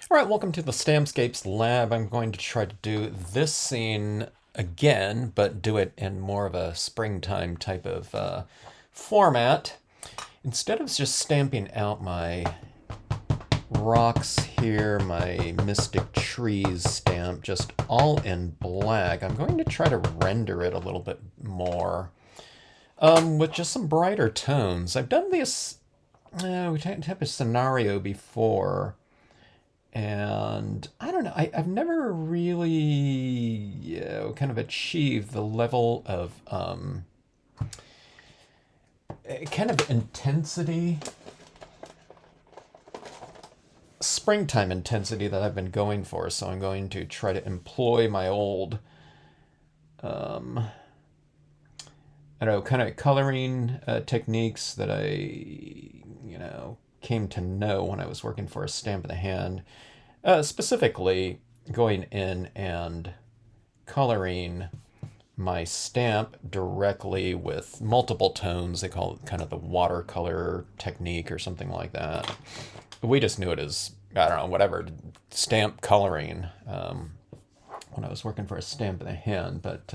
All right, welcome to the Stampscapes lab. I'm going to try to do this scene again, but do it in more of a springtime type of format. Instead of just stamping out my rocks here, my mystic trees stamp, just all in black, I'm going to try to render it a little bit more with just some brighter tones. I've done this type of scenario before. And I don't know, I've never really, kind of achieved the level of kind of intensity, springtime intensity that I've been going for. So I'm going to try to employ my old, I don't know, kind of coloring techniques that I came to know when I was working for a Stamp in the Hand. Specifically, going in and coloring my stamp directly with multiple tones. They call it kind of the watercolor technique or something like that. We just knew it as, I don't know, whatever, stamp coloring when I was working for a Stamp in the Hand. But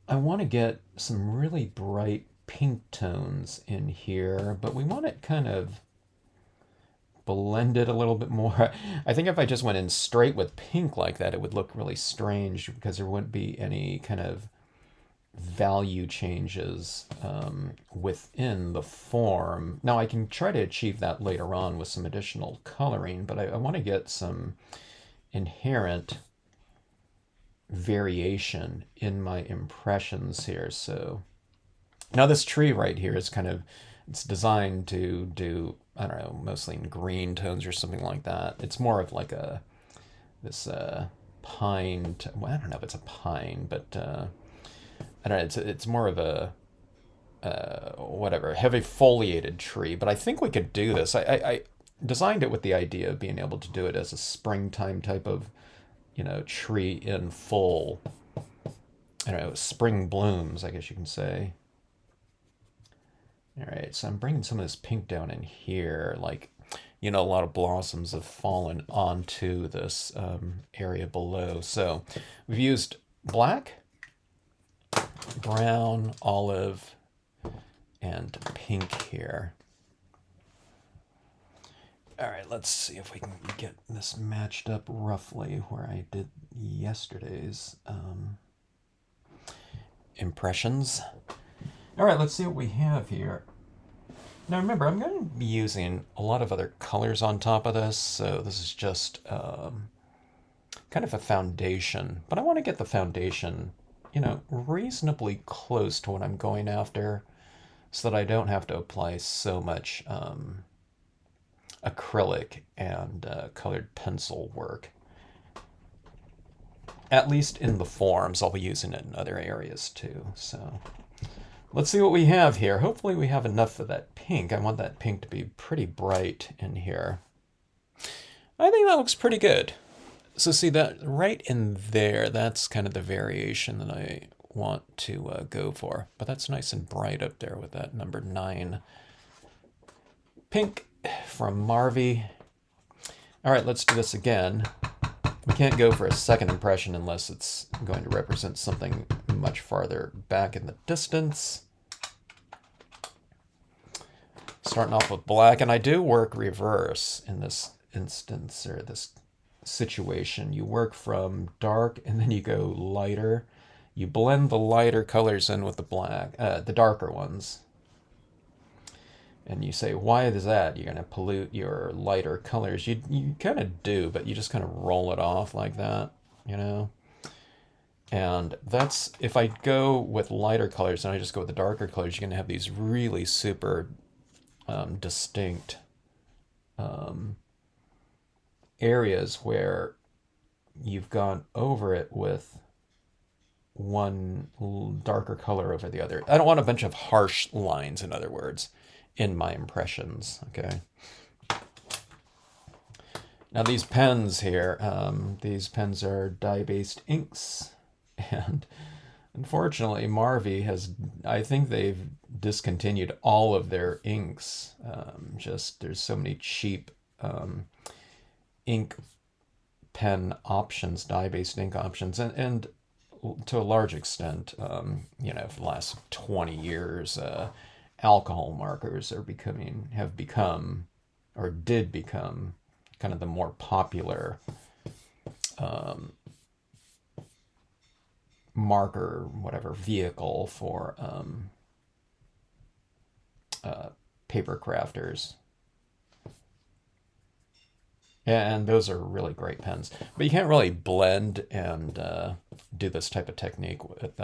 I want to get some really bright pink tones in here, but we want it kind of blended a little bit more. I think if I just went in straight with pink like that, it would look really strange because there wouldn't be any kind of value changes within the form. Now I can try to achieve that later on with some additional coloring, but I want to get some inherent variation in my impressions here. So now this tree right here is kind of, it's designed to do, I don't know, mostly in green tones or something like that. It's more of like this pine. Well, I don't know if it's a pine, but I don't know. It's more of a whatever, heavy foliated tree. But I think we could do this. I designed it with the idea of being able to do it as a springtime type of tree in full, I don't know, spring blooms, I guess you can say. All right, so I'm bringing some of this pink down in here. Like, a lot of blossoms have fallen onto this area below. So we've used black, brown, olive, and pink here. All right, let's see if we can get this matched up roughly where I did yesterday's impressions. All right, let's see what we have here. Now remember, I'm going to be using a lot of other colors on top of this, so this is just kind of a foundation. But I want to get the foundation, reasonably close to what I'm going after so that I don't have to apply so much acrylic and colored pencil work. At least in the forms. I'll be using it in other areas too, so... Let's see what we have here. Hopefully we have enough of that pink. I want that pink to be pretty bright in here. I think that looks pretty good. So see that right in there, that's kind of the variation that I want to go for. But that's nice and bright up there with that number 9. Pink from Marvy. All right, let's do this again. We can't go for a second impression unless it's going to represent something much farther back in the distance. Starting off with black, and I do work reverse in this instance, or this situation. You work from dark and then you go lighter. You blend the lighter colors in with the black, the darker ones. And you say, why is that? You're going to pollute your lighter colors. You kind of do, but you just kind of roll it off like that, And that's, if I go with lighter colors and I just go with the darker colors, you're going to have these really super distinct areas where you've gone over it with one darker color over the other. I don't want a bunch of harsh lines, in other words, in my impressions, okay? Now these pens here, these pens are dye-based inks, and unfortunately Marvy has, I think they've discontinued all of their inks. Just there's so many cheap ink pen options, dye-based ink options, and to a large extent, for the last 20 years, alcohol markers have become, or did become, kind of the more popular marker, whatever, vehicle for paper crafters. And those are really great pens. But you can't really blend and do this type of technique with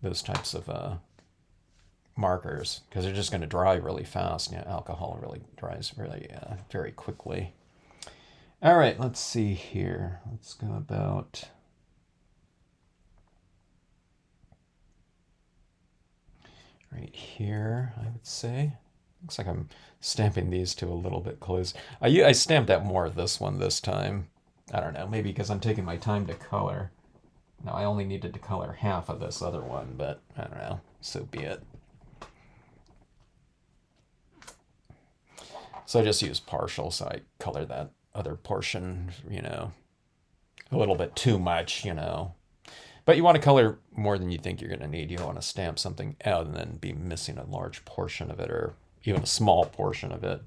those types of markers because they're just going to dry really fast. Alcohol really dries really very quickly. All right, let's see here. Let's go about... right here, I would say. Looks like I'm stamping these two a little bit close. I stamped out more of this one this time. I don't know, maybe because I'm taking my time to color. Now, I only needed to color half of this other one, but I don't know, so be it. So I just used partial, so I colored that other portion, a little bit too much, But you want to color more than you think you're going to need. You don't want to stamp something out and then be missing a large portion of it or even a small portion of it,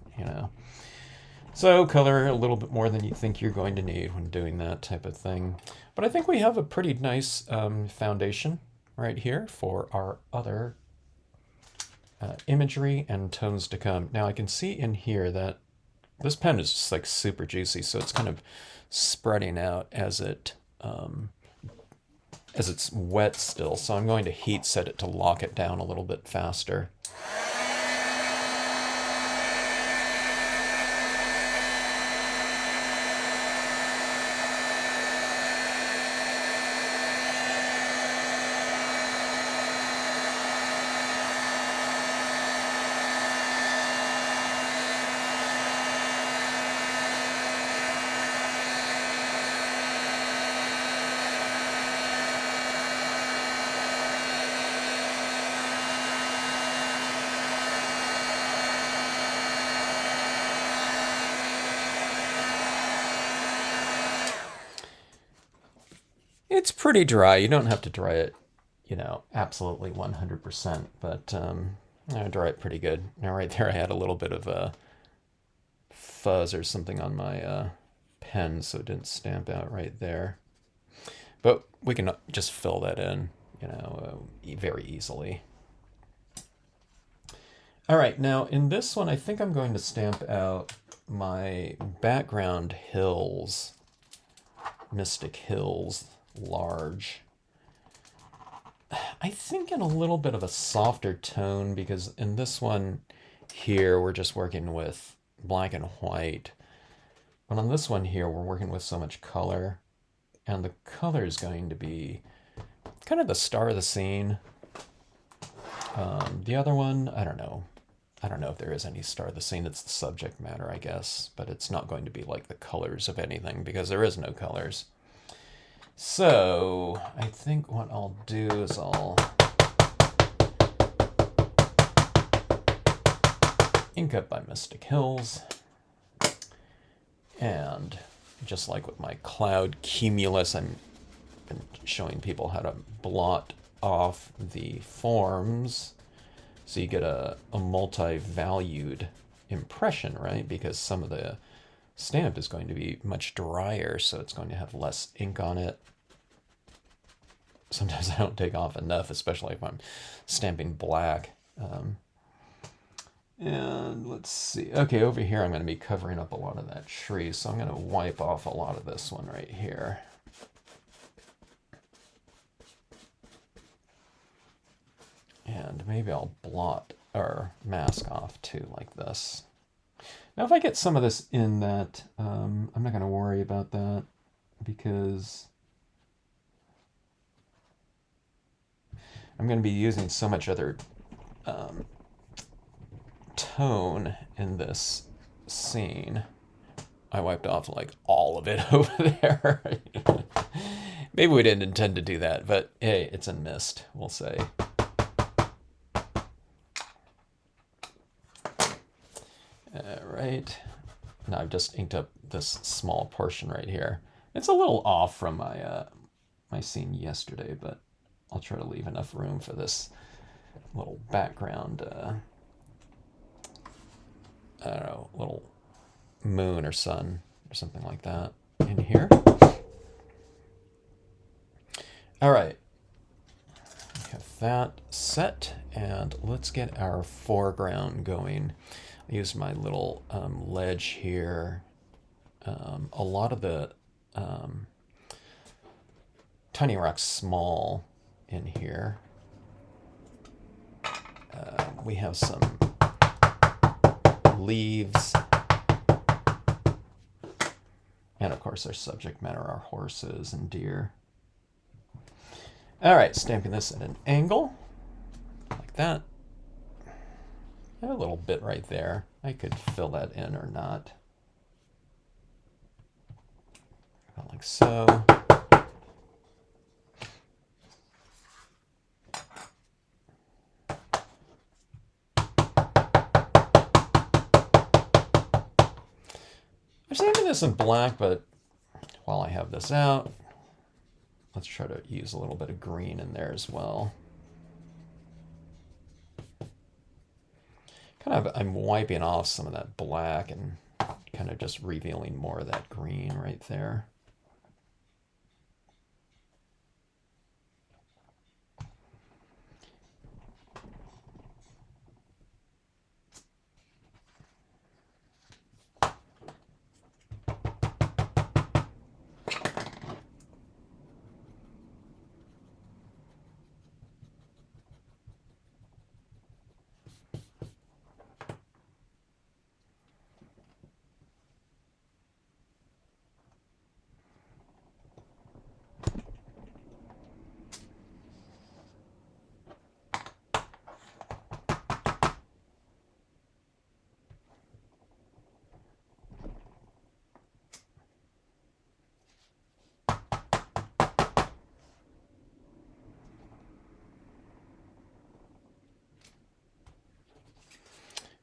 So color a little bit more than you think you're going to need when doing that type of thing. But I think we have a pretty nice foundation right here for our other imagery and tones to come. Now I can see in here that this pen is just like super juicy, so it's kind of spreading out as it's wet still. So I'm going to heat set it to lock it down a little bit faster. It's pretty dry. You don't have to dry it, absolutely 100%, but I dry it pretty good. Now right there I had a little bit of a fuzz or something on my pen, so it didn't stamp out right there. But we can just fill that in, very easily. All right, now in this one, I think I'm going to stamp out my background hills, Mystic Hills, large. I think in a little bit of a softer tone because in this one here we're just working with black and white. But on this one here we're working with so much color, and the color is going to be kind of the star of the scene. The other one, I don't know. I don't know if there is any star of the scene. It's the subject matter, I guess, but it's not going to be like the colors of anything because there is no colors. So I think what I'll do is I'll ink up by Mystic Hills, and just like with my cloud cumulus, I've been showing people how to blot off the forms so you get a multi-valued impression, right? Because some of the stamp is going to be much drier, so it's going to have less ink on it. Sometimes I don't take off enough, especially if I'm stamping black. And let's see. Okay, over here I'm going to be covering up a lot of that tree, so I'm going to wipe off a lot of this one right here. And maybe I'll blot or mask off too, like this. Now, if I get some of this in that, I'm not going to worry about that because I'm going to be using so much other tone in this scene. I wiped off like all of it over there. Maybe we didn't intend to do that, but hey, it's a mist, we'll say. All right, Now I've just inked up this small portion right here. It's a little off from my my scene yesterday, but I'll try to leave enough room for this little background, I don't know, little moon or sun or something like that in here. All right, we have that set, and let's get our foreground going. I used my little ledge here. A lot of the tiny rocks small in here. We have some leaves, and of course our subject matter, our horses and deer. All right, stamping this at an angle, like that. A little bit right there. I could fill that in or not. Like so. I'm stamping this in black, but while I have this out, let's try to use a little bit of green in there as well. Kind of, I'm wiping off some of that black and kind of just revealing more of that green right there.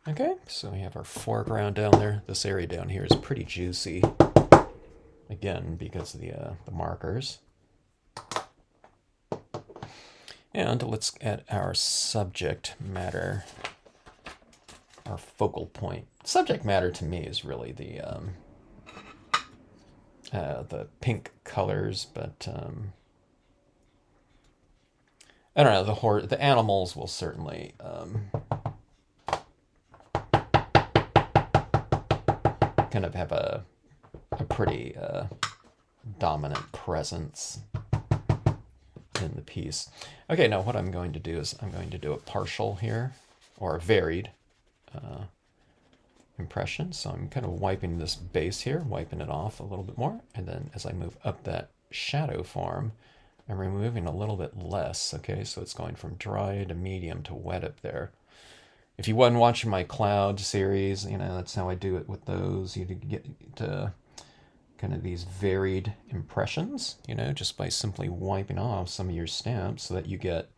Okay, so we have our foreground down there. This area down here is pretty juicy. Again, because of the markers. And let's get our subject matter, our focal point. Subject matter to me is really the pink colors, but I don't know. The animals will certainly kind of have a pretty dominant presence in the piece. Okay, now what I'm going to do is I'm going to do a partial here, or a varied impression. So I'm kind of wiping this base here, wiping it off a little bit more, and then as I move up that shadow form, I'm removing a little bit less. Okay, so it's going from dry to medium to wet up there. If you wasn't watching my cloud series, you know, that's how I do it with those. You get to kind of these varied impressions, you know, just by simply wiping off some of your stamps so that you get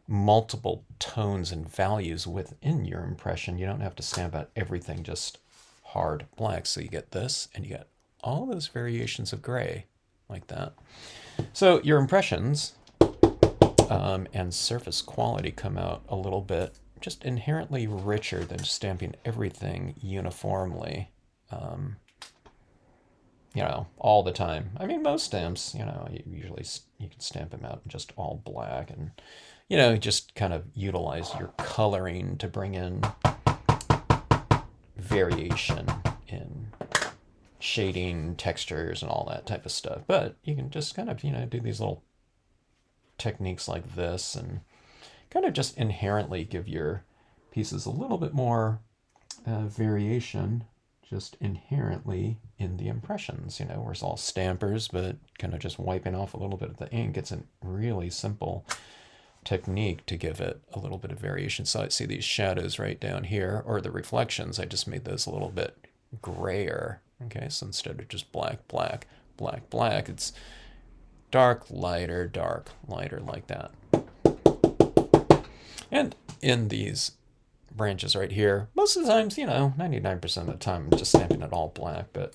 multiple tones and values within your impression. You don't have to stamp out everything just hard black. So you get this, and you get all those variations of gray like that. So your impressions and surface quality come out a little bit just inherently richer than stamping everything uniformly, you know, all the time. I mean, most stamps, you know, you can stamp them out in just all black, and, you know, just kind of utilize your coloring to bring in variation in shading, textures, and all that type of stuff. But you can just kind of, you know, do these little techniques like this and kind of just inherently give your pieces a little bit more variation just inherently in the impressions. You know, we're all stampers, but kind of just wiping off a little bit of the ink. It's a really simple technique to give it a little bit of variation. So I see these shadows right down here, or the reflections, I just made those a little bit grayer. Okay, so instead of just black, black, black, black, it's dark, lighter, like that. And in these branches right here. Most of the times, 99% of the time, I'm just stamping it all black, but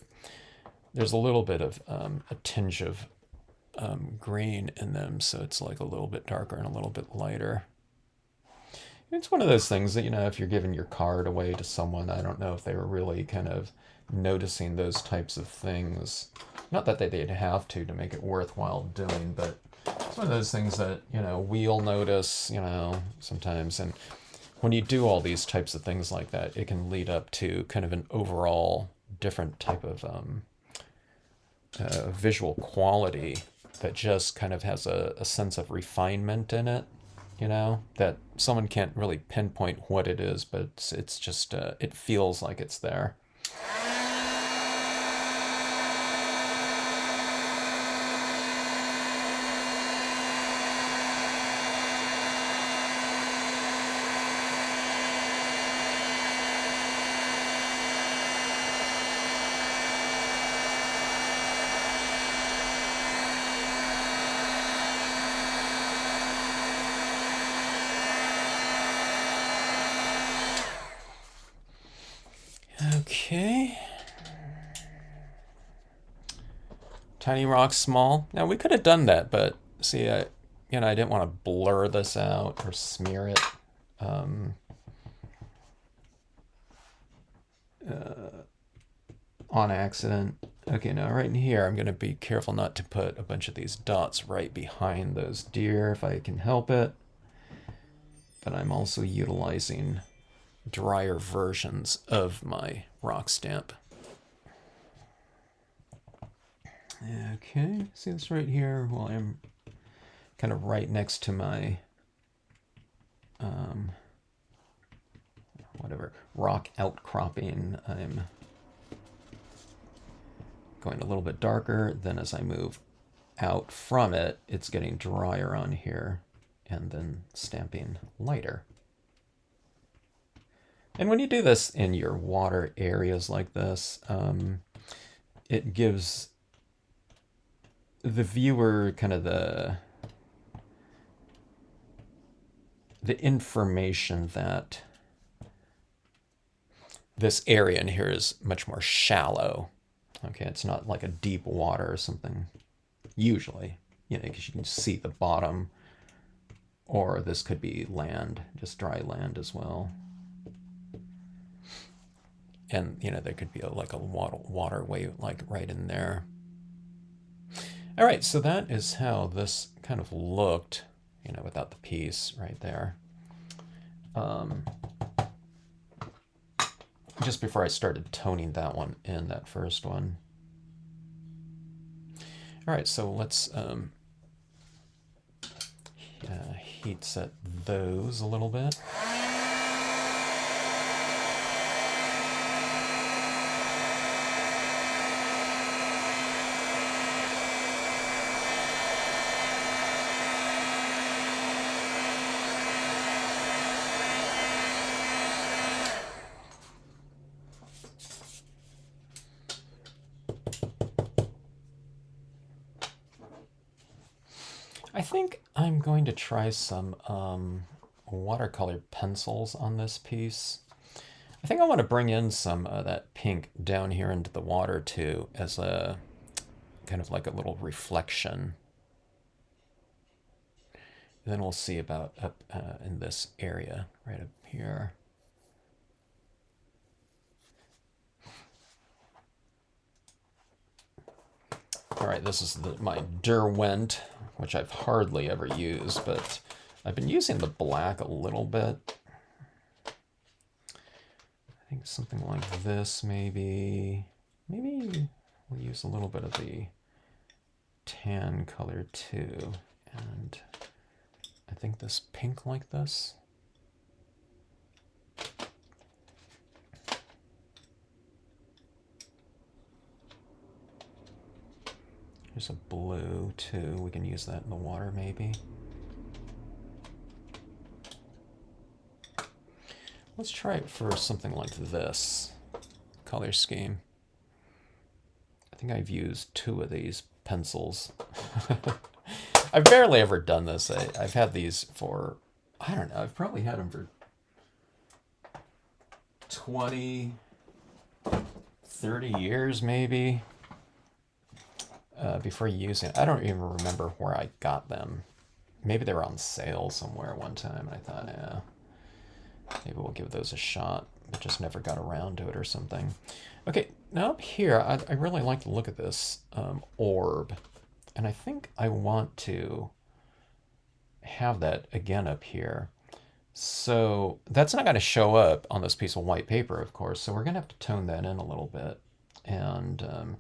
there's a little bit of a tinge of green in them, so it's like a little bit darker and a little bit lighter. It's one of those things that, if you're giving your card away to someone, I don't know if they were really kind of noticing those types of things. Not that they'd have to make it worthwhile doing, but it's one of those things that, we'll notice, sometimes. And when you do all these types of things like that, it can lead up to kind of an overall different type of visual quality that just kind of has a sense of refinement in it, that someone can't really pinpoint what it is, but it's just, it feels like it's there. Okay. Tiny rock, small. Now we could have done that, but see, I didn't want to blur this out or smear it. On accident. Okay, now right in here, I'm going to be careful not to put a bunch of these dots right behind those deer if I can help it. But I'm also utilizing drier versions of my rock stamp. Okay, see this right here? Well, I'm kind of right next to my rock outcropping. I'm going a little bit darker. Then as I move out from it, it's getting drier on here, and then stamping lighter. And when you do this in your water areas like this, it gives the viewer kind of the information that this area in here is much more shallow. Okay, it's not like a deep water or something, usually, because you can see the bottom, or this could be land, just dry land as well. And, there could be like a waterway like right in there. All right, so that is how this kind of looked, without the piece right there. Just before I started toning that one in, that first one. All right, so let's heat set those a little bit. I think I'm going to try some watercolor pencils on this piece. I think I want to bring in some of that pink down here into the water too, as a kind of like a little reflection. And then we'll see about up in this area right up here. All right, this is my Derwent, which I've hardly ever used, but I've been using the black a little bit. I think something like this, maybe. Maybe we'll use a little bit of the tan color too. And I think this pink like this. There's a blue too. We can use that in the water maybe. Let's try it for something like this color scheme. I think I've used 2 of these pencils. I've barely ever done this. I've had these for, I don't know, I've probably had them for 20, 30 years maybe before using it. I don't even remember where I got them. Maybe they were on sale somewhere one time. I thought, yeah, maybe we'll give those a shot, but just never got around to it or something. Okay, now up here, I really like to look at this orb, and I think I want to have that again up here. So that's not going to show up on this piece of white paper, of course, so we're going to have to tone that in a little bit. And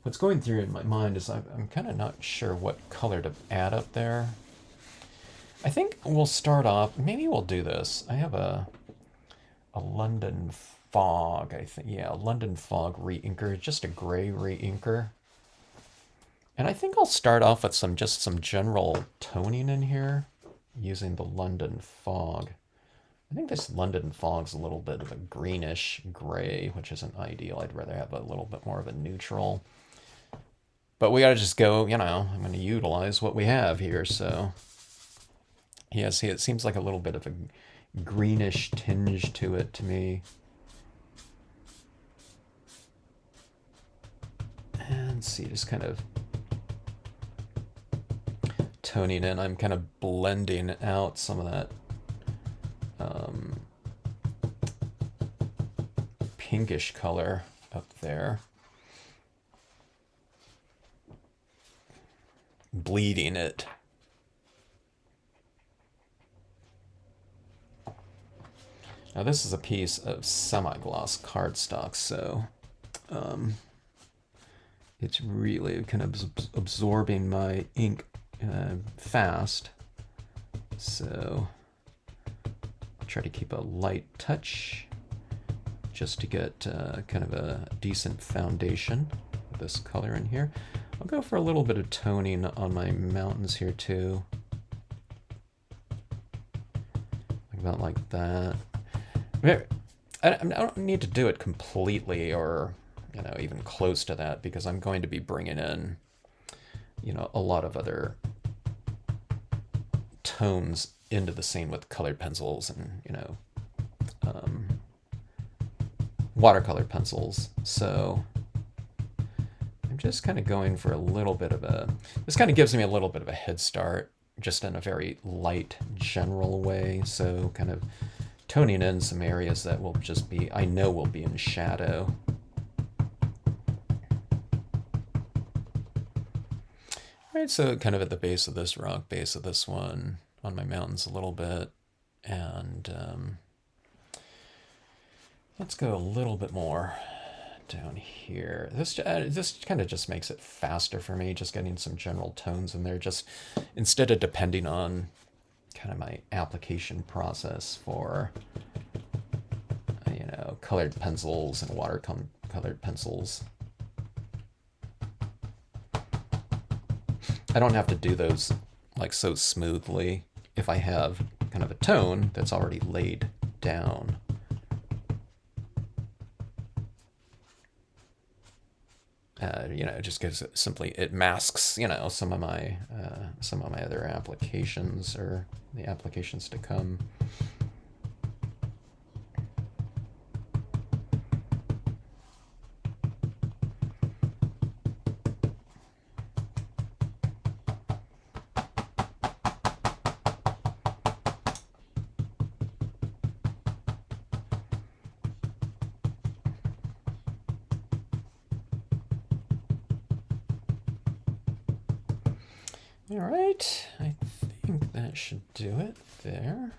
what's going through in my mind is I'm kind of not sure what color to add up there. I think we'll start off, maybe we'll do this. I have a London Fog, I think. Yeah, a London Fog re-inker, just a gray re-inker. And I think I'll start off with just some general toning in here using the London Fog. I think this London Fog's a little bit of a greenish gray, which isn't ideal. I'd rather have a little bit more of a neutral. But we got to just go, I'm going to utilize what we have here. So, yeah, see, it seems like a little bit of a greenish tinge to it to me. And see, just kind of toning in. I'm kind of blending out some of that pinkish color up there. Bleeding it. Now this is a piece of semi-gloss cardstock, so it's really kind of absorbing my ink fast. So I'll try to keep a light touch just to get kind of a decent foundation with this color in here. I'll go for a little bit of toning on my mountains here too. About like that. I don't need to do it completely or, even close to that, because I'm going to be bringing in, a lot of other tones into the scene with colored pencils and, watercolor pencils. So I'm just kind of going for a little bit of this kind of gives me a little bit of a head start, just in a very light, general way. So kind of toning in some areas that will just be, I know will be in shadow. All right, so kind of at the base of this rock, base of this one, on my mountains a little bit. And let's go a little bit more down here. This kind of just makes it faster for me, just getting some general tones in there, just instead of depending on kind of my application process for colored pencils and watercolored pencils. I don't have to do those like so smoothly if I have kind of a tone that's already laid down. Just because it masks, some of my other applications or the applications to come. All right, I think that should do it there.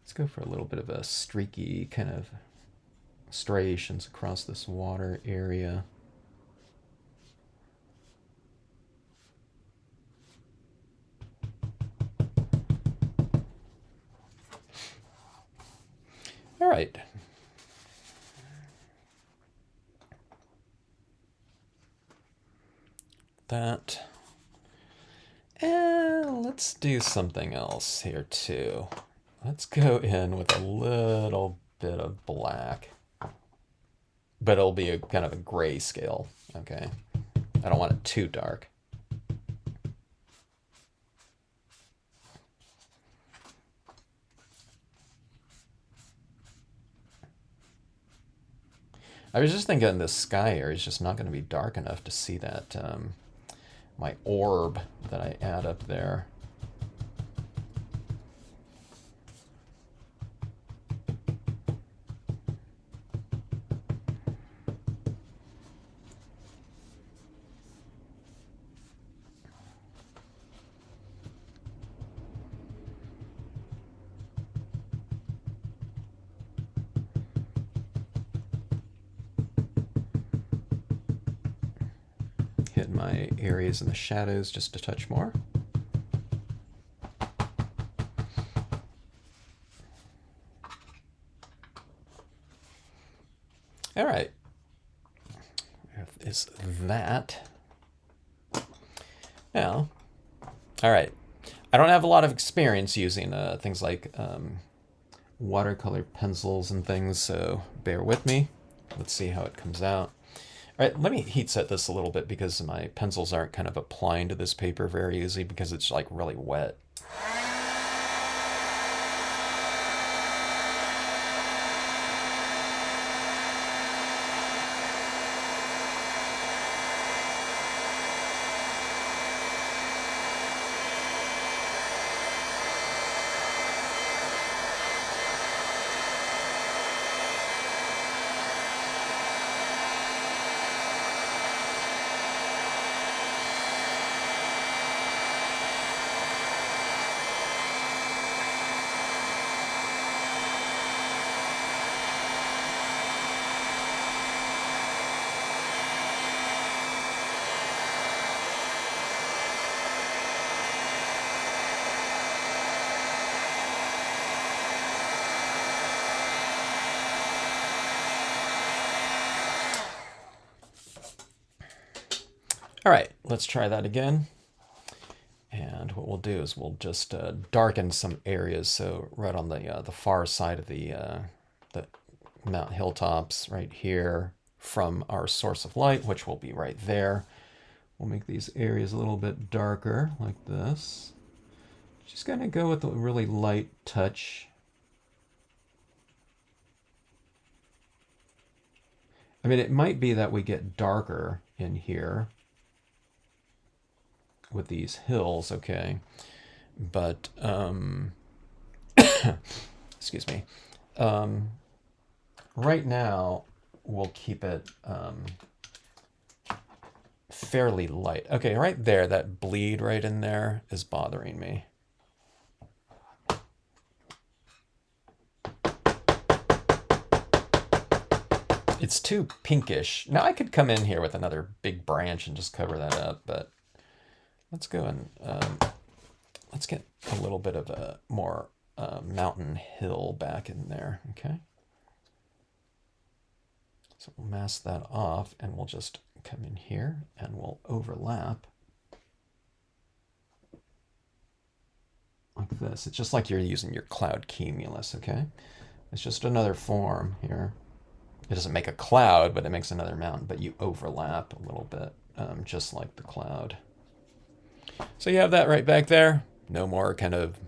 Let's go for a little bit of a streaky kind of striations across this water area. All right. That. And let's do something else here too. Let's go in with a little bit of black, but it'll be a kind of a gray scale. Okay, I don't want it too dark. I was just thinking the sky area is just not going to be dark enough to see that my orb that I add up there. Hit my areas in the shadows just a touch more. All right. Is that. Now, all right. I don't have a lot of experience using things like watercolor pencils and things, so bear with me. Let's see how it comes out. All right, let me heat set this a little bit because my pencils aren't kind of applying to this paper very easy because it's like really wet. All right, let's try that again. And what we'll do is we'll just darken some areas. So right on the far side of the Mount Hilltops right here from our source of light, which will be right there. We'll make these areas a little bit darker like this. Just gonna go with a really light touch. I mean, it might be that we get darker in here with these hills, okay? But, excuse me. Right now, we'll keep it fairly light. Okay, right there, that bleed right in there is bothering me. It's too pinkish. Now I could come in here with another big branch and just cover that up, but let's go and let's get a little bit of a more mountain hill back in there, okay? So we'll mask that off and we'll just come in here and we'll overlap like this. It's just like you're using your cloud cumulus, okay? It's just another form here. It doesn't make a cloud, but it makes another mountain, but you overlap a little bit, just like the cloud. So you have that right back there. No more kind of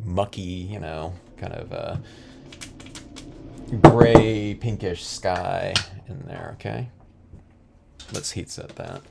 mucky, you know, kind of gray, pinkish sky in there, okay? Let's heat set that.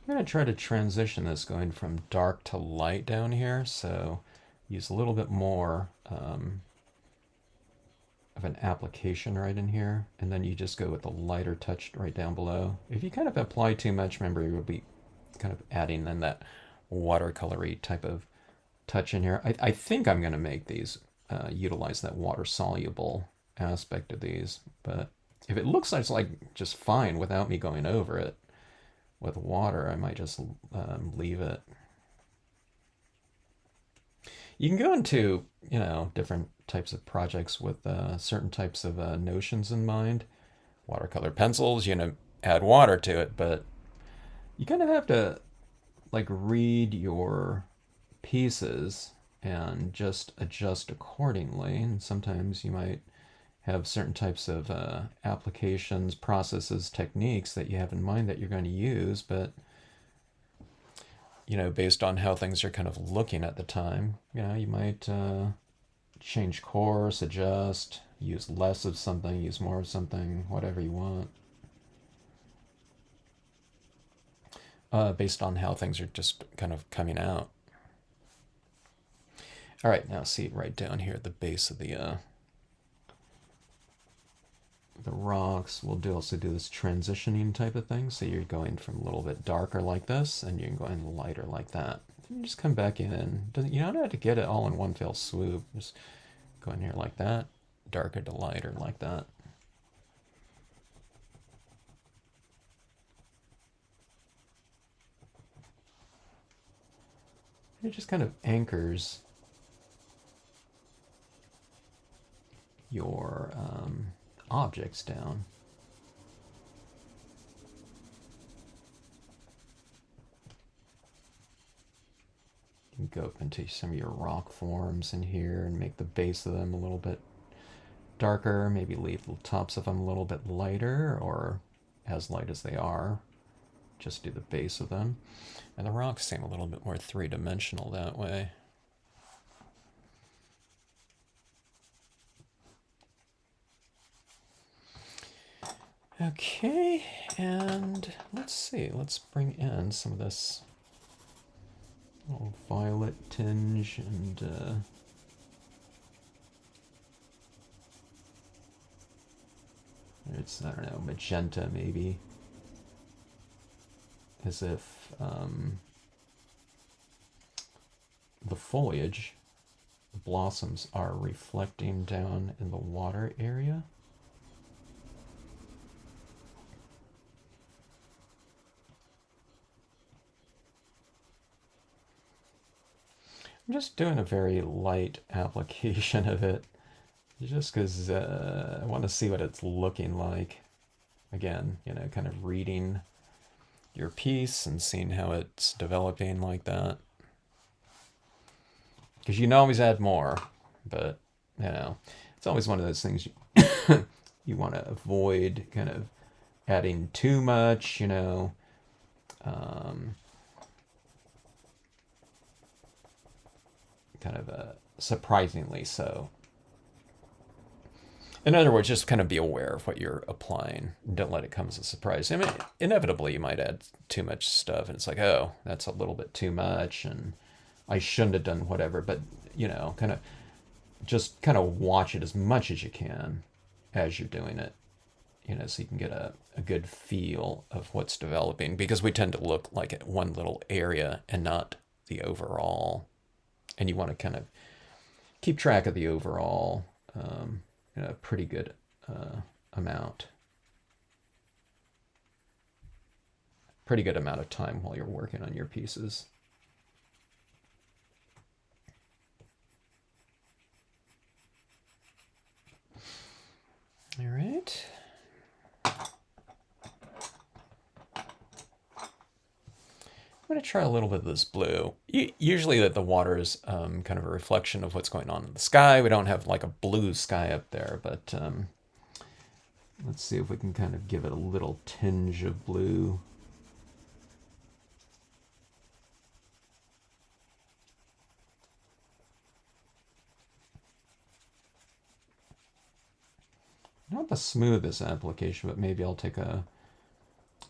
I'm going to try to transition this going from dark to light down here, so use a little bit more of an application right in here, and then you just go with the lighter touch right down below. If you kind of apply too much, remember you'll be kind of adding then that watercolory type of touch in here. I think I'm going to make these utilize that water soluble aspect of these. But if it looks like it's like just fine without me going over it with water, I might just leave it. You can go into, different types of projects with certain types of notions in mind. Watercolor pencils, add water to it, but you kind of have to like read your pieces and just adjust accordingly. And sometimes you might have certain types of applications, processes, techniques that you have in mind that you're going to use, but based on how things are kind of looking at the time, you might change course, adjust, use less of something, use more of something, whatever you want. Based on how things are just kind of coming out. All right, now see right down here at the base of the rocks. We'll also do this transitioning type of thing. So you're going from a little bit darker like this, and you're going lighter like that. Then you just come back in. You don't have to get it all in one fell swoop. Just go in here like that, darker to lighter like that. It just kind of anchors your objects down. You can go up into some of your rock forms in here and make the base of them a little bit darker, maybe leave the tops of them a little bit lighter or as light as they are. Just do the base of them. And the rocks seem a little bit more three-dimensional that way. Okay, and let's see. Let's bring in some of this little violet tinge and it's, I don't know, magenta maybe. As if the foliage, the blossoms are reflecting down in the water area. I'm just doing a very light application of it, just because I want to see what it's looking like. Again, kind of reading your piece and seeing how it's developing like that. Because you can always add more, but, it's always one of those things you want to avoid kind of adding too much, kind of surprisingly so. In other words, just kind of be aware of what you're applying. Don't let it come as a surprise. I mean, inevitably you might add too much stuff, and it's like, oh, that's a little bit too much, and I shouldn't have done whatever. But kind of watch it as much as you can as you're doing it, so you can get a good feel of what's developing. Because we tend to look like at one little area and not the overall, and you want to kind of keep track of the overall. A pretty good amount. Pretty good amount of time while you're working on your pieces. All right. I'm going to try a little bit of this blue. Usually that the water is kind of a reflection of what's going on in the sky. We don't have like a blue sky up there, but let's see if we can kind of give it a little tinge of blue. Not the smoothest application, but maybe I'll take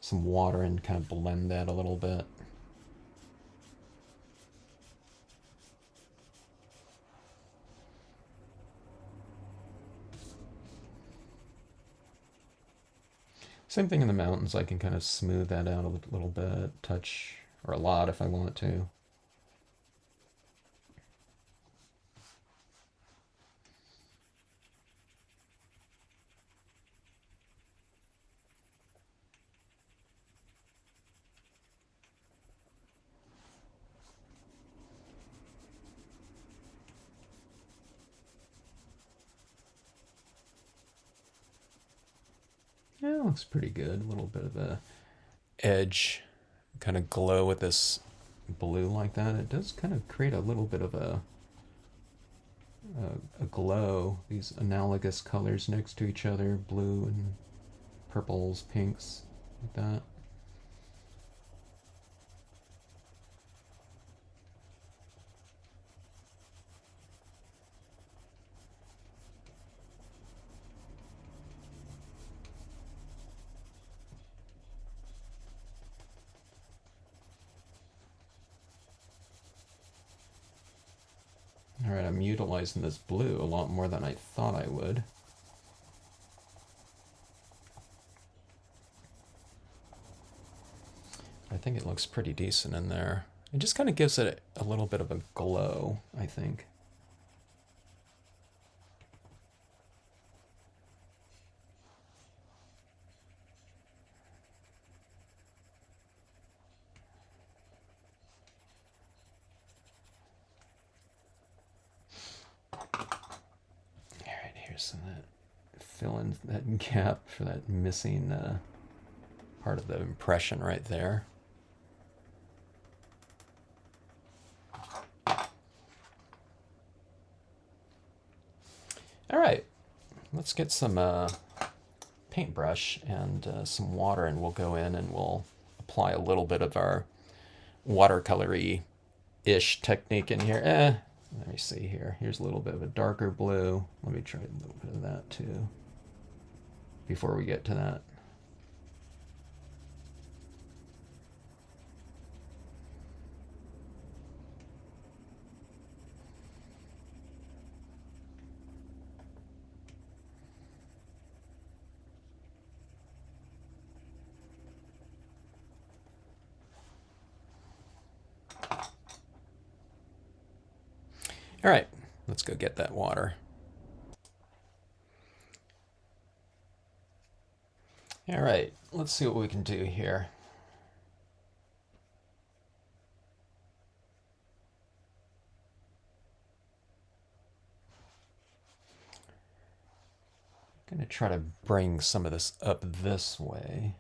some water and kind of blend that a little bit. Same thing in the mountains. I can kind of smooth that out a little bit, touch, or a lot if I want to. Yeah, it looks pretty good. A little bit of a edge, kind of glow with this blue like that. It does kind of create a little bit of a glow. These analogous colors next to each other, blue and purples, pinks, like that. All right, I'm utilizing this blue a lot more than I thought I would. I think it looks pretty decent in there. It just kind of gives it a little bit of a glow, I think. All right, here's some of that. Fill in that gap for that missing part of the impression right there. All right, let's get some paintbrush and some water, and we'll go in and we'll apply a little bit of our watercolory-ish technique in here. Let me see here. Here's a little bit of a darker blue. Let me try a little bit of that too before we get to that. All right, let's go get that water. All right, let's see what we can do here. I'm going to try to bring some of this up this way.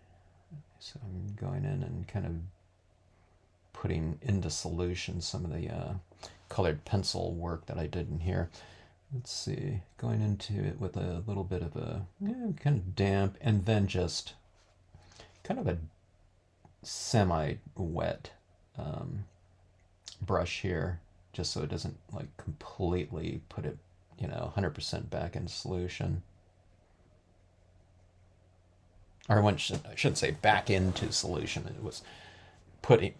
So I'm going in and kind of putting into solution some of the colored pencil work that I did in here. Let's see, going into it with a little bit of a kind of damp, and then just kind of a semi-wet brush here, just so it doesn't like completely put it, 100% back into solution. Or I shouldn't say back into solution. It was putting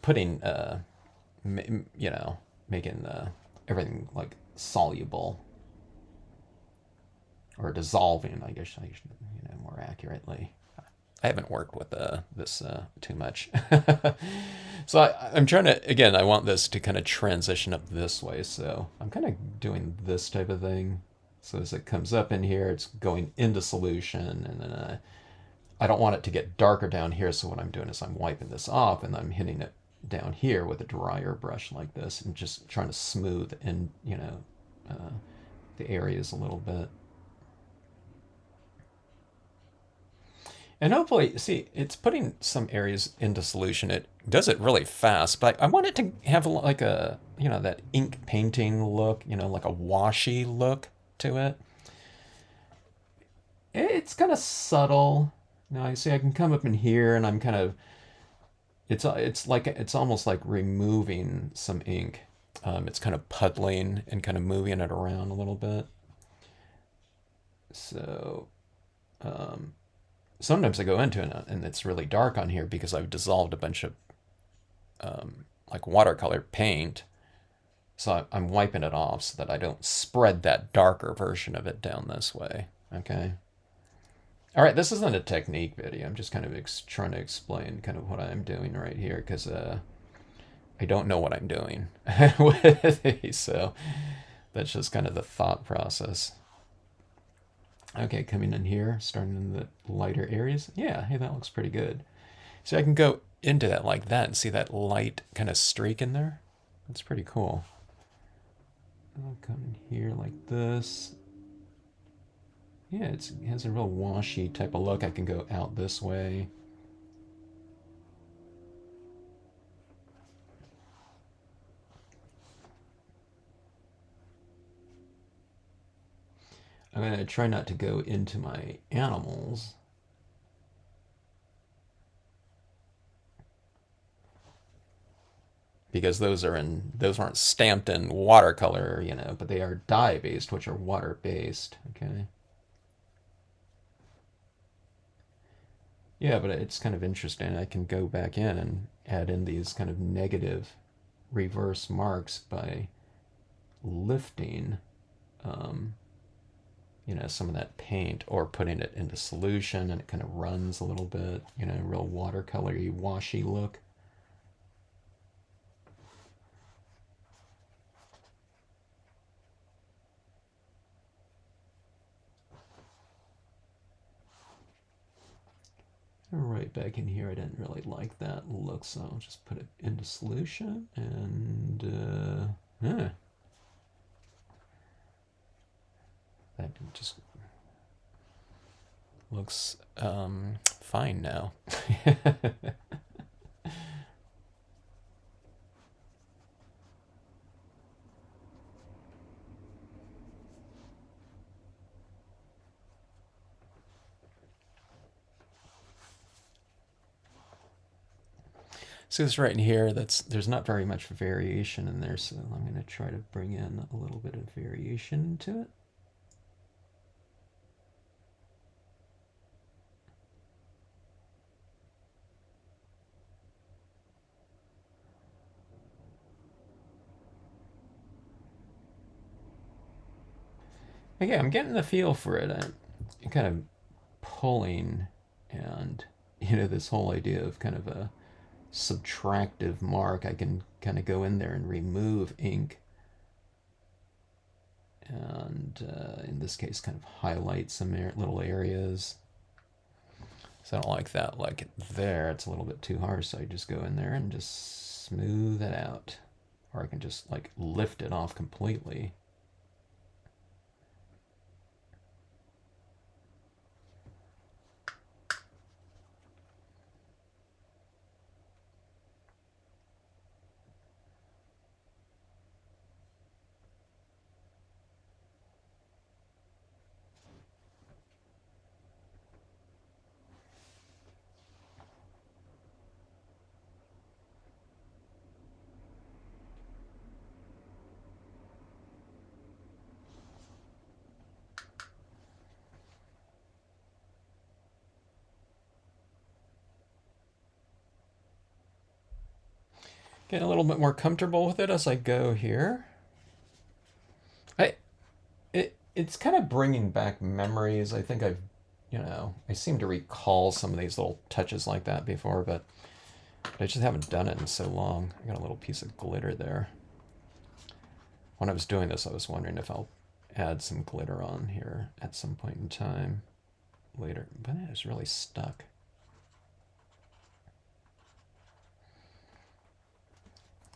making everything like soluble, or dissolving, I guess I should, more accurately. I haven't worked with this too much. So I'm trying to, again, I want this to kind of transition up this way. So I'm kind of doing this type of thing. So as it comes up in here, it's going into solution, and then I don't want it to get darker down here. So what I'm doing is I'm wiping this off, and I'm hitting it down here with a drier brush like this, and just trying to smooth in, the areas a little bit. And hopefully, see, it's putting some areas into solution. It does it really fast, but I want it to have like a, that ink painting look, like a washy look to it. It's kind of subtle. Now, you see, I can come up in here, and I'm kind of, it's almost like removing some ink. It's kind of puddling and kind of moving it around a little bit. So, sometimes I go into it and it's really dark on here because I've dissolved a bunch of like watercolor paint. So I'm wiping it off so that I don't spread that darker version of it down this way. Okay. All right, this isn't a technique video. I'm just kind of trying to explain kind of what I'm doing right here, because I don't know what I'm doing with these. So that's just kind of the thought process. Okay, coming in here, starting in the lighter areas. Yeah, hey, that looks pretty good. So I can go into that like that and see that light kind of streak in there. That's pretty cool. I'll come in here like this. Yeah, it has a real washy type of look. I can go out this way. I'm going to try not to go into my animals. Because those aren't stamped in watercolor, but they are dye based, which are water based. Okay. Yeah, but it's kind of interesting. I can go back in and add in these kind of negative reverse marks by lifting, um, some of that paint or putting it into solution, and it kind of runs a little bit, real watercolory, washy look. Right back in here, I didn't really like that look, so I'll just put it into solution and yeah, that just looks fine now. So this right in here, there's not very much variation in there, so I'm going to try to bring in a little bit of variation into it. Okay, I'm getting the feel for it. I'm kind of pulling, and this whole idea of kind of a subtractive mark. I can kind of go in there and remove ink, and in this case, kind of highlight some little areas. So I don't like that. Like it there, it's a little bit too harsh. So I just go in there and just smooth it out, or I can just like lift it off completely. Get a little bit more comfortable with it as I go here. I it's kind of bringing back memories. I think I seem to recall some of these little touches like that before, but I just haven't done it in so long. I got a little piece of glitter there. When I was doing this, I was wondering if I'll add some glitter on here at some point in time later, but it is really stuck.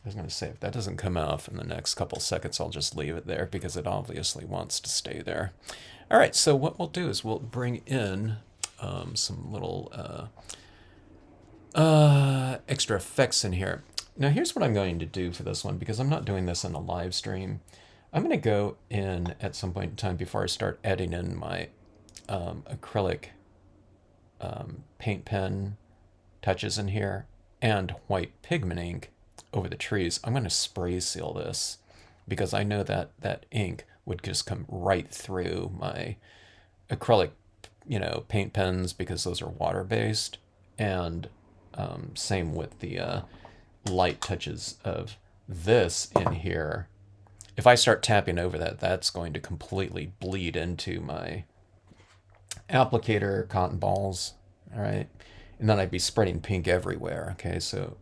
I was going to say, if that doesn't come off in the next couple seconds, I'll just leave it there because it obviously wants to stay there. All right, so what we'll do is we'll bring in some little extra effects in here. Now, here's what I'm going to do for this one because I'm not doing this in a live stream. I'm going to go in at some point in time before I start adding in my acrylic paint pen touches in here and white pigment ink over the trees. I'm going to spray seal this because I know that that ink would just come right through my acrylic, paint pens because those are water based, and same with the light touches of this in here. If I start tapping over that, that's going to completely bleed into my applicator cotton balls. All right. And then I'd be spreading pink everywhere. Okay. So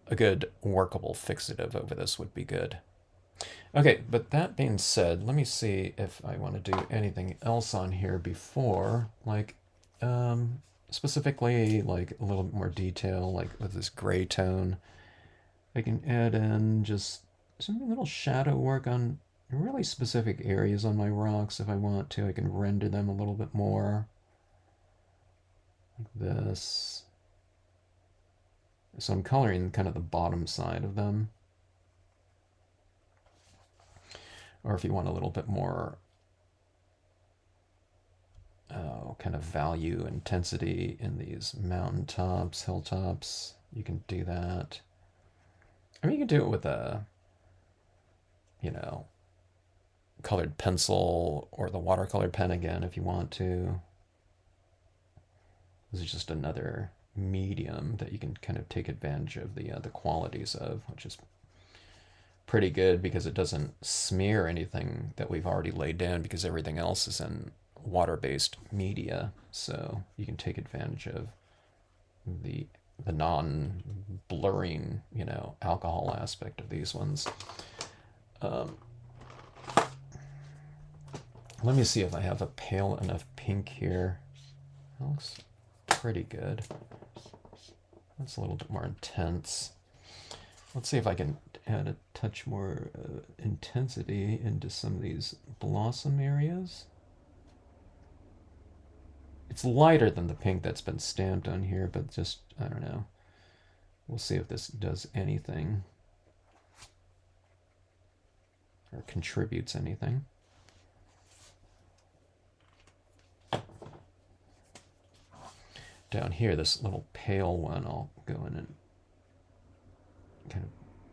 a good workable fixative over this would be good. Okay. But that being said, let me see if I want to do anything else on here before, like, specifically like a little bit more detail, like with this gray tone. I can add in just some little shadow work on really specific areas on my rocks. If I want to, I can render them a little bit more. Like this. So I'm coloring kind of the bottom side of them. Or if you want a little bit more kind of value, intensity in these mountaintops, hilltops, you can do that. I mean, you can do it with a, you know, colored pencil or the watercolor pen again if you want to. This is just another medium that you can kind of take advantage of the qualities of, which is pretty good because it doesn't smear anything that we've already laid down because everything else is in water-based media. So you can take advantage of the non-blurring, alcohol aspect of these ones. Let me see if I have a pale enough pink here. That looks pretty good. That's a little bit more intense. Let's see if I can add a touch more intensity into some of these blossom areas. It's lighter than the pink that's been stamped on here, but just, I don't know. We'll see if this does anything or contributes anything. Down here, this little pale one, I'll go in and kind of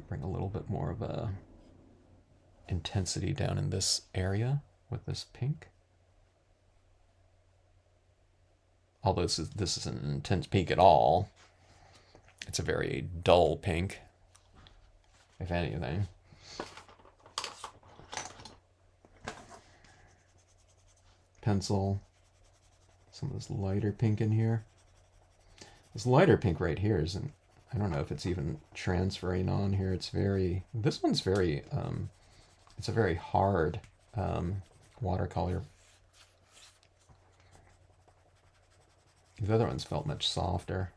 bring a little bit more of a intensity down in this area with this pink. Although this isn't an intense pink at all. It's a very dull pink, if anything. Pencil. Some of this lighter pink in here. This lighter pink right here isn't, I don't know if it's even transferring on here. This one's very, it's a very hard watercolor. The other ones felt much softer.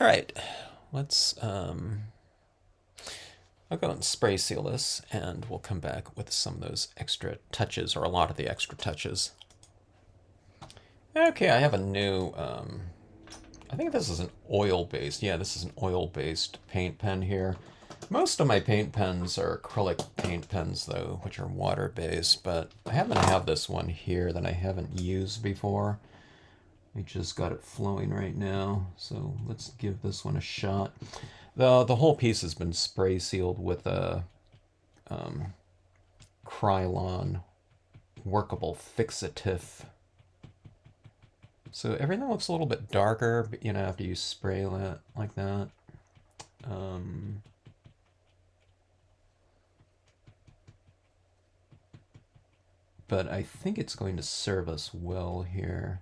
All right, let's, I'll go and spray seal this and we'll come back with some of those extra touches, or a lot of the extra touches. Okay, I have a new, I think this is an oil-based, yeah, this is an oil-based paint pen here. Most of my paint pens are acrylic paint pens though, which are water-based, but I happen to have this one here that I haven't used before. We just got it flowing right now, so let's give this one a shot. The whole piece has been spray sealed with a Krylon workable fixative. So everything looks a little bit darker, after you spray that like that. But I think it's going to serve us well here.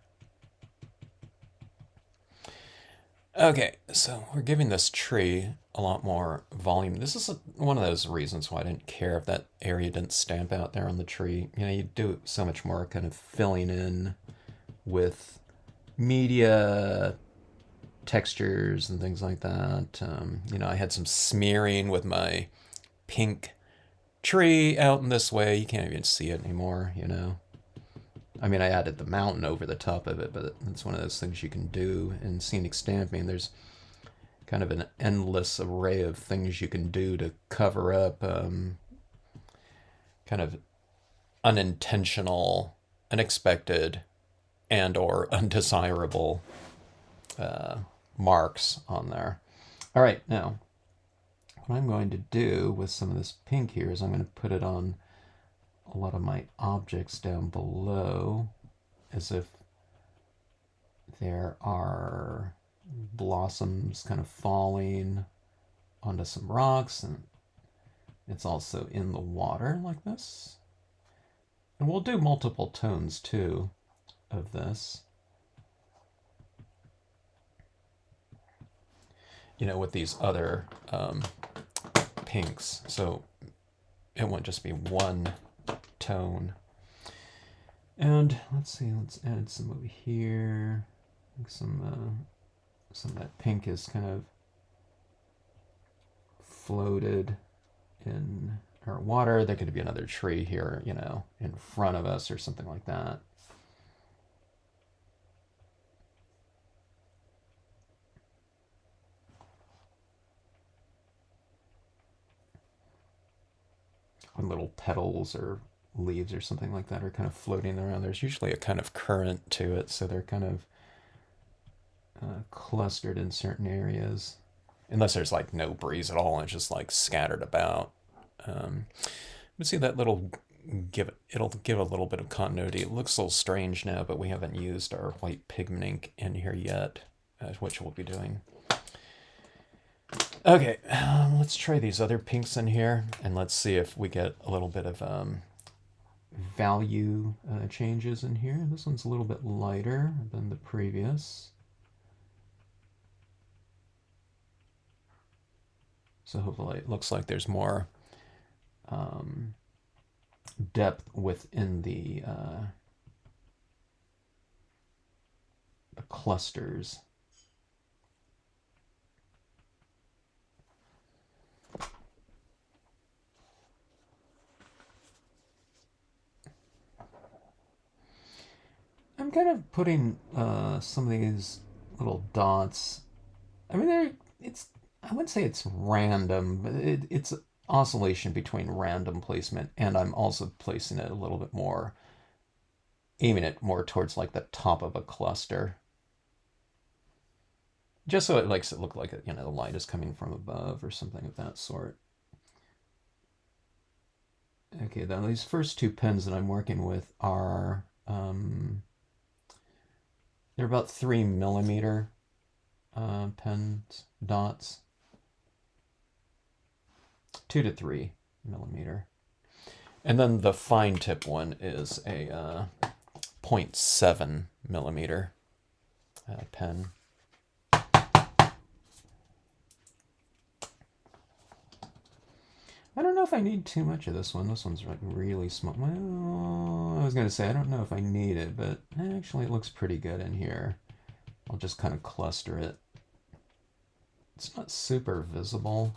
Okay, so we're giving this tree a lot more volume. This is one of those reasons why I didn't care if that area didn't stamp out there on the tree. You do so much more kind of filling in with media textures and things like that. I had some smearing with my pink tree out in this way. You can't even see it anymore, I mean, I added the mountain over the top of it, but it's one of those things you can do in scenic stamping. There's kind of an endless array of things you can do to cover up kind of unintentional, unexpected, and or undesirable marks on there. All right, now, what I'm going to do with some of this pink here is I'm going to put it on a lot of my objects down below, as if there are blossoms kind of falling onto some rocks, and it's also in the water like this. And we'll do multiple tones too of this. With these other pinks. So it won't just be one tone. And let's see, let's add some over here. Some of that pink is kind of floated in our water. There could be another tree here, you know, in front of us or something like that. When little petals or leaves or something like that are kind of floating around, there's usually a kind of current to it, so they're kind of clustered in certain areas. Unless there's like no breeze at all and it's just like scattered about. Let's see that little it'll give a little bit of continuity. It looks a little strange now, but we haven't used our white pigment ink in here yet, which we'll be doing. Okay, let's try these other pinks in here, and let's see if we get a little bit of value changes in here. This one's a little bit lighter than the previous. So hopefully it looks like there's more depth within the clusters. I'm kind of putting some of these little dots. I mean, I wouldn't say it's random, but it's oscillation between random placement, and I'm also placing it a little bit more, aiming it more towards like the top of a cluster, just so it makes it look like, you know, the light is coming from above or something of that sort. Okay, then these first two pens that I'm working with are they're about 3mm pens, dots. 2 to 3mm. And then the fine tip one is a 0.7mm pen. I don't know if I need too much of this one. This one's like really small. Well, I was going to say, I don't know if I need it, but actually it looks pretty good in here. I'll just kind of cluster it. It's not super visible.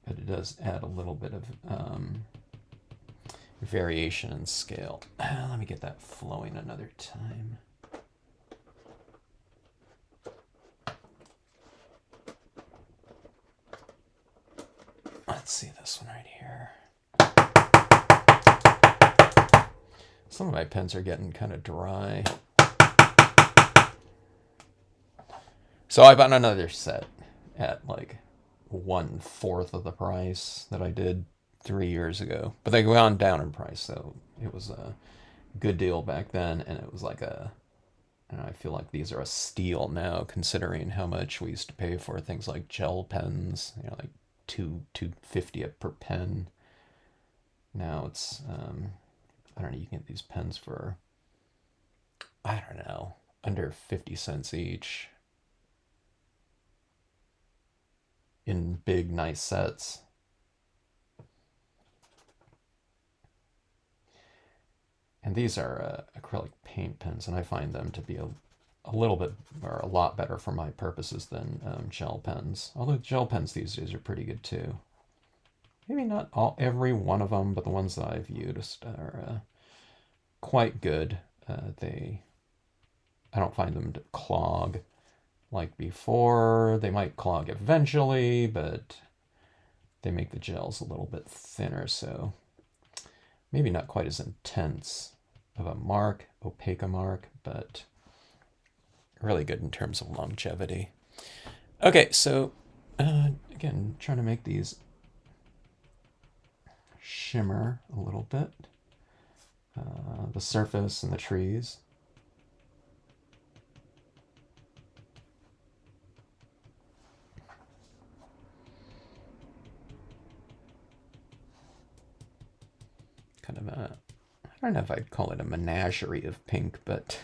But it does add a little bit of variation in scale. Let me get that flowing another time. Let's see this one right here. Some of my pens are getting kind of dry. So I bought another set at like 1/4 of the price that I did 3 years ago. But they gone down in price, so it was a good deal back then, and it was like and I feel like these are a steal now, considering how much we used to pay for things like gel pens, you know, like $2.50 per pen. Now it's I don't know, you can get these pens for, I don't know, under 50 cents each in big nice sets. And these are acrylic paint pens, and I find them to be a little bit, or a lot better for my purposes than gel pens. Although gel pens these days are pretty good too. Maybe not every one of them, but the ones that I've used are quite good. I don't find them to clog like before. They might clog eventually, but they make the gels a little bit thinner, so maybe not quite as intense of a mark, opaque mark, but really good in terms of longevity. Okay, so again, trying to make these shimmer a little bit. The surface and the trees. Kind of a, I don't know if I'd call it a menagerie of pink, but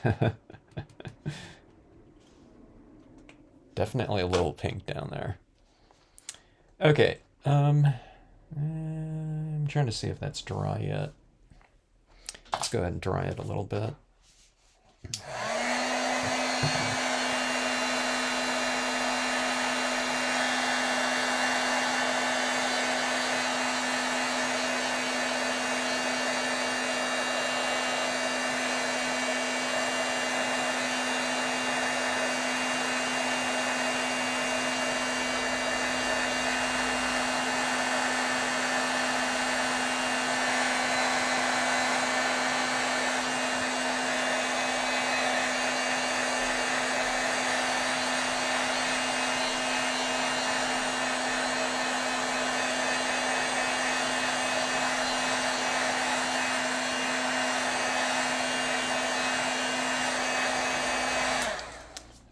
definitely a little pink down there. Okay, I'm trying to see if that's dry yet. Let's go ahead and dry it a little bit.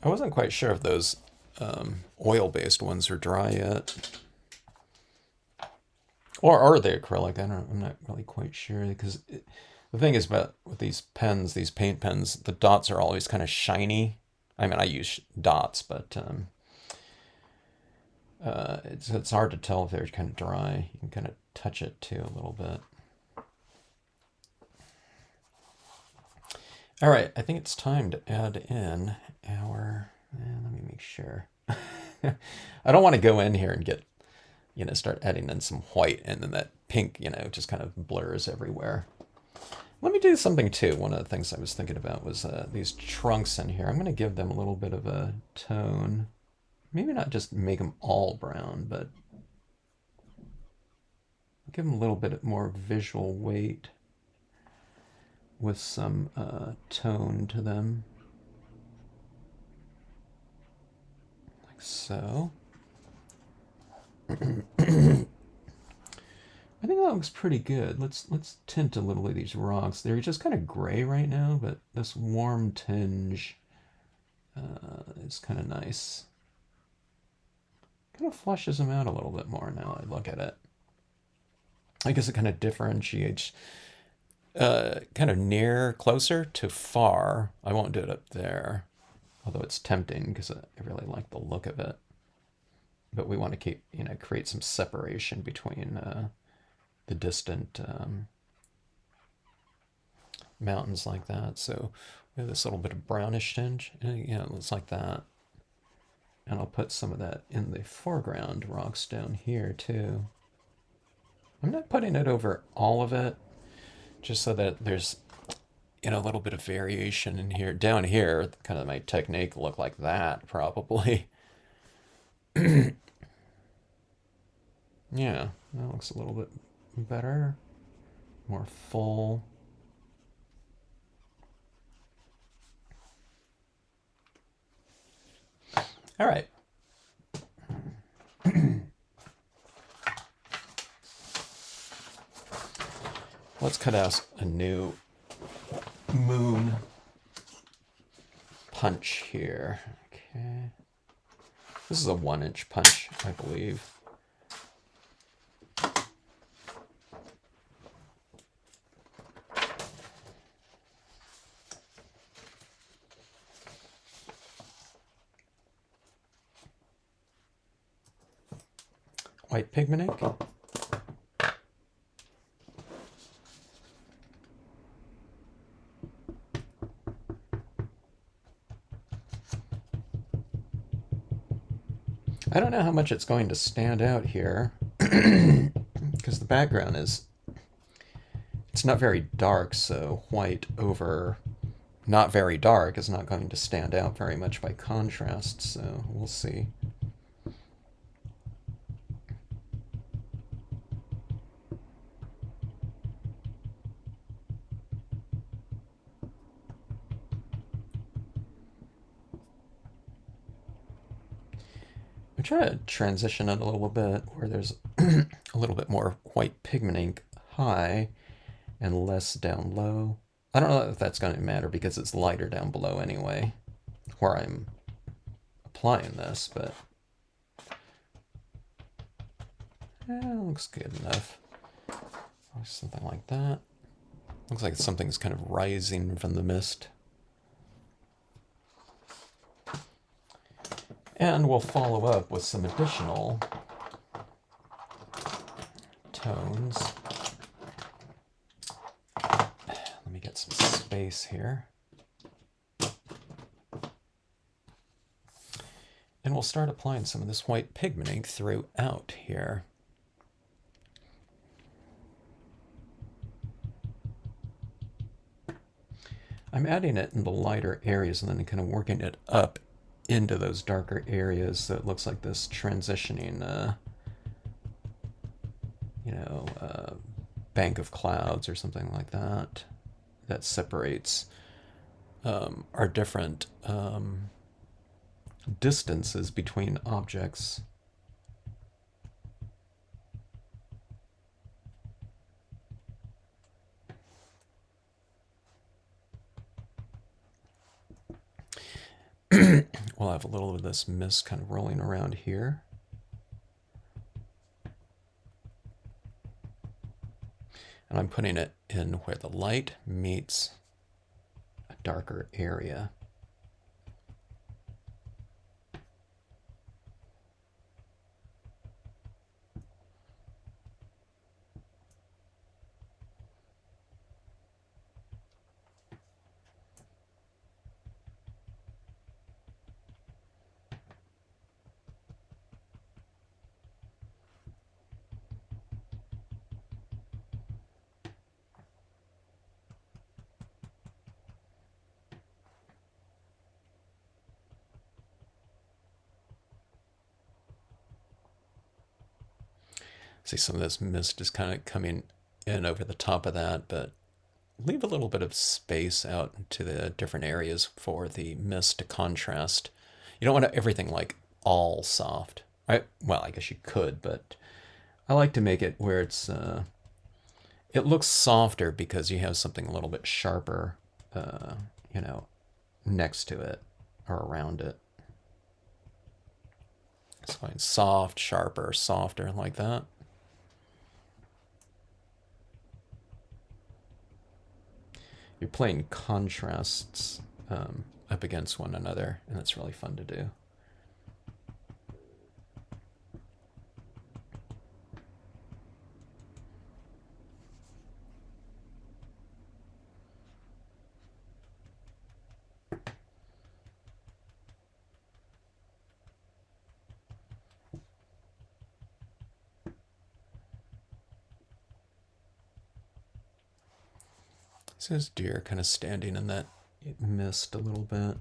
I wasn't quite sure if those oil-based ones are dry yet. Or are they acrylic? I'm not really quite sure because the thing is about with these pens, these paint pens, the dots are always kind of shiny. I mean, I use dots, but it's hard to tell if they're kind of dry. You can kind of touch it too a little bit. All right, I think it's time to add in our, let me make sure. I don't want to go in here and get, start adding in some white and then that pink, just kind of blurs everywhere. Let me do something too. One of the things I was thinking about was these trunks in here. I'm going to give them a little bit of a tone. Maybe not just make them all brown, but give them a little bit more visual weight with some tone to them. Like so. I think that looks pretty good. Let's tint a little of these rocks. They're just kind of gray right now, but this warm tinge is kind of nice. Kind of flushes them out a little bit more now I look at it. I guess it kind of differentiates kind of near, closer to far. I won't do it up there, although it's tempting because I really like the look of it. But we want to keep, create some separation between the distant mountains like that. So we have this little bit of brownish tinge. Yeah, it looks like that. And I'll put some of that in the foreground rocks down here too. I'm not putting it over all of it, just so that there's, a little bit of variation in here. Down here, kind of my technique look like that, probably. Yeah, that looks a little bit better, more full. All right. Let's cut out a new moon punch here. Okay. This is a 1-inch punch, I believe. White pigment ink. I don't know how much it's going to stand out here because the background it's not very dark, so white over not very dark is not going to stand out very much by contrast, so we'll see. I'm trying to transition it a little bit where there's a little bit more white pigment ink high and less down low. I don't know if that's going to matter because it's lighter down below anyway, where I'm applying this, but it looks good enough. Something like that. Looks like something's kind of rising from the mist. And we'll follow up with some additional tones. Let me get some space here. And we'll start applying some of this white pigment ink throughout here. I'm adding it in the lighter areas and then kind of working it up into those darker areas so it looks like this transitioning, bank of clouds or something like that, that separates our different distances between objects. We'll have a little of this mist kind of rolling around here. And I'm putting it in where the light meets a darker area. See, some of this mist is kind of coming in over the top of that, but leave a little bit of space out to the different areas for the mist to contrast. You don't want everything like all soft. Well, I guess you could, but I like to make it where it looks softer because you have something a little bit sharper, next to it or around it. It's going soft, sharper, softer, like that. You're playing contrasts up against one another, and it's really fun to do. So this deer kind of standing in that mist a little bit.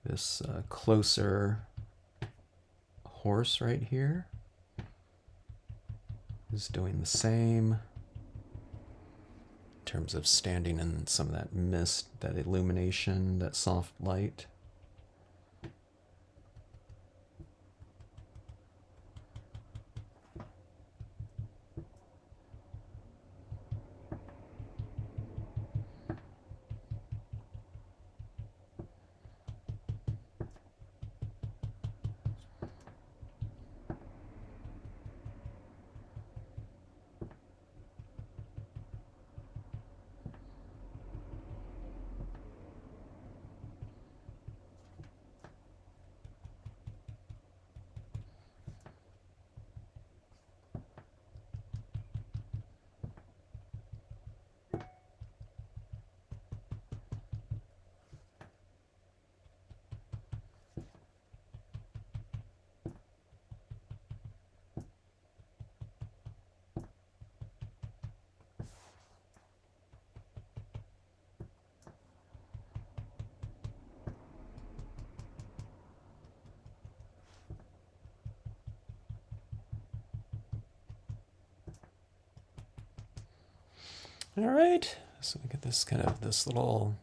This closer horse right here is doing the same in terms of standing in some of that mist, that illumination, that soft light. All right, so we get this this little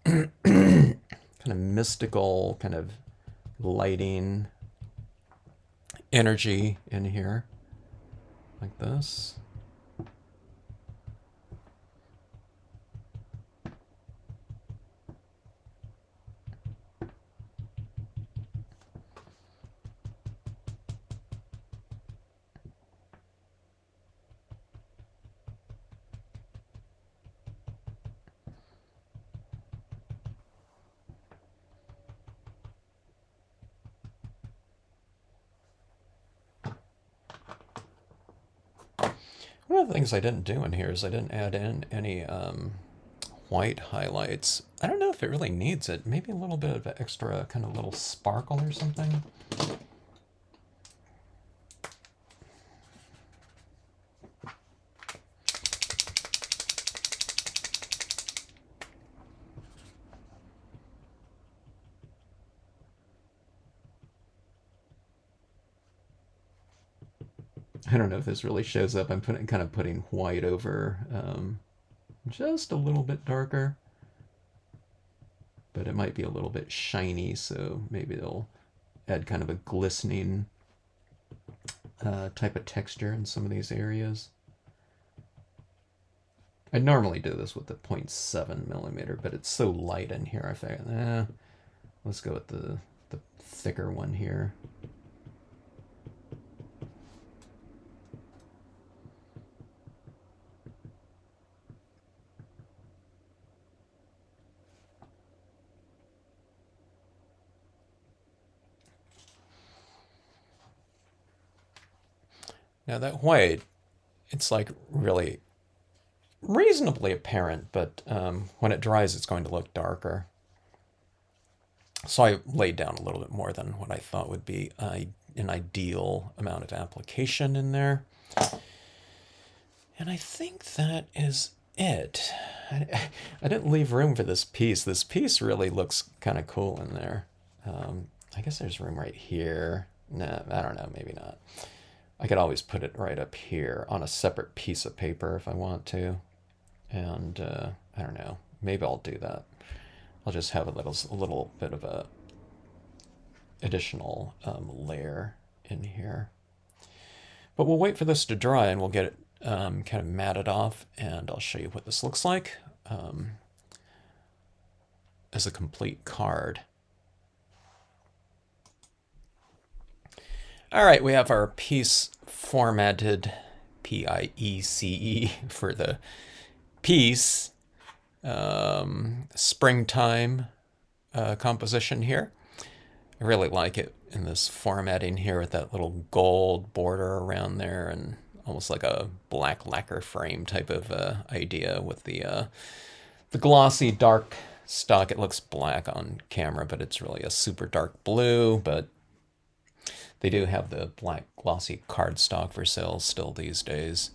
kind of mystical kind of lighting energy in here, like this. One of the things I didn't do in here is I didn't add in any white highlights. I don't know if it really needs it. Maybe a little bit of extra kind of little sparkle or something. I don't know if this really shows up. I'm kind of putting white over just a little bit darker, but it might be a little bit shiny, so maybe it'll add kind of a glistening type of texture in some of these areas. I normally do this with the 0.7 millimeter, but it's so light in here. I figured, let's go with the thicker one here. Now that white, it's like really reasonably apparent, but when it dries, it's going to look darker. So I laid down a little bit more than what I thought would be an ideal amount of application in there. And I think that is it. I didn't leave room for this piece. This piece really looks kind of cool in there. I guess there's room right here. Nah, I don't know, maybe not. I could always put it right up here on a separate piece of paper if I want to. And I don't know, maybe I'll do that. I'll just have a little bit of a additional layer in here. But we'll wait for this to dry and we'll get it kind of matted off, and I'll show you what this looks like as a complete card. All right, we have our piece formatted, P-I-E-C-E for the piece, springtime composition here. I really like it in this formatting here with that little gold border around there and almost like a black lacquer frame type of idea with the glossy dark stock. It looks black on camera, but it's really a super dark blue, but they do have the black glossy cardstock for sale still these days.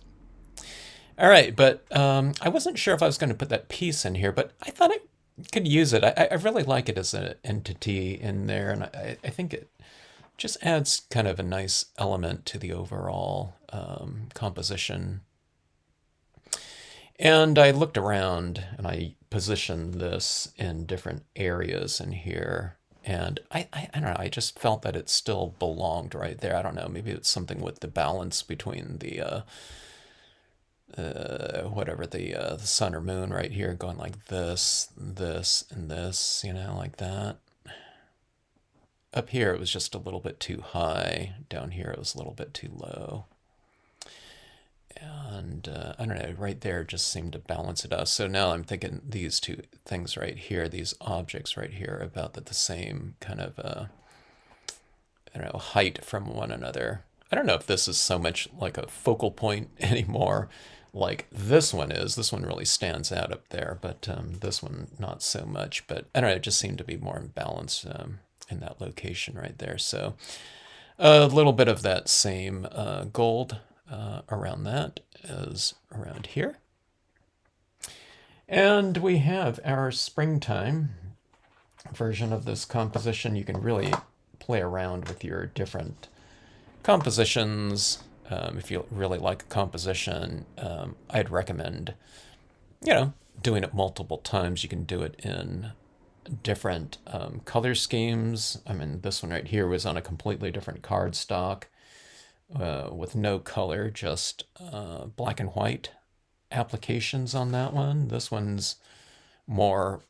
All right, but I wasn't sure if I was going to put that piece in here, but I thought I could use it. I really like it as an entity in there, and I think it just adds kind of a nice element to the overall composition. And I looked around and I positioned this in different areas in here. And I don't know, I just felt that it still belonged right there. I don't know, maybe it's something with the balance between the whatever the sun or moon right here going like this, this, and this, you know, like that. Up here it was just a little bit too high. Down here it was a little bit too low. And I don't know, right there just seemed to balance it out. So now I'm thinking these two things right here, these objects right here, about the same kind of, I don't know, height from one another. I don't know if this is so much like a focal point anymore, like this one is. This one really stands out up there, but this one not so much. But I don't know, it just seemed to be more in balance in that location right there. So a little bit of that same gold around that as around here. And we have our springtime version of this composition. You can really play around with your different compositions. If you really like a composition, I'd recommend, you know, doing it multiple times. You can do it in different color schemes. I mean, this one right here was on a completely different cardstock with no color, just black and white applications on that one. This one's more,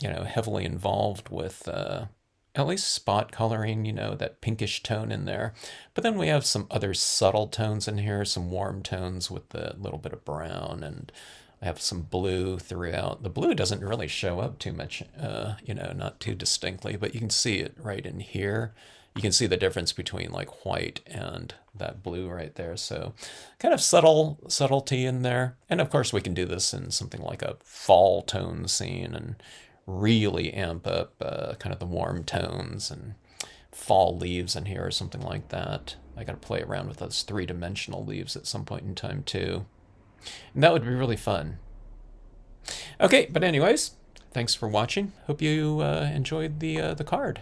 you know, heavily involved with at least spot coloring, you know, that pinkish tone in there. But then we have some other subtle tones in here, some warm tones with a little bit of brown, and I have some blue throughout. The blue doesn't really show up too much, you know, not too distinctly, but you can see it right in here. you can see the difference between like white and that blue right there. So kind of subtlety in there. And of course we can do this in something like a fall tone scene and really amp up kind of the warm tones and fall leaves in here or something like that. I got to play around with those three-dimensional leaves at some point in time too. And that would be really fun. Okay, but anyways, thanks for watching. Hope you enjoyed the card.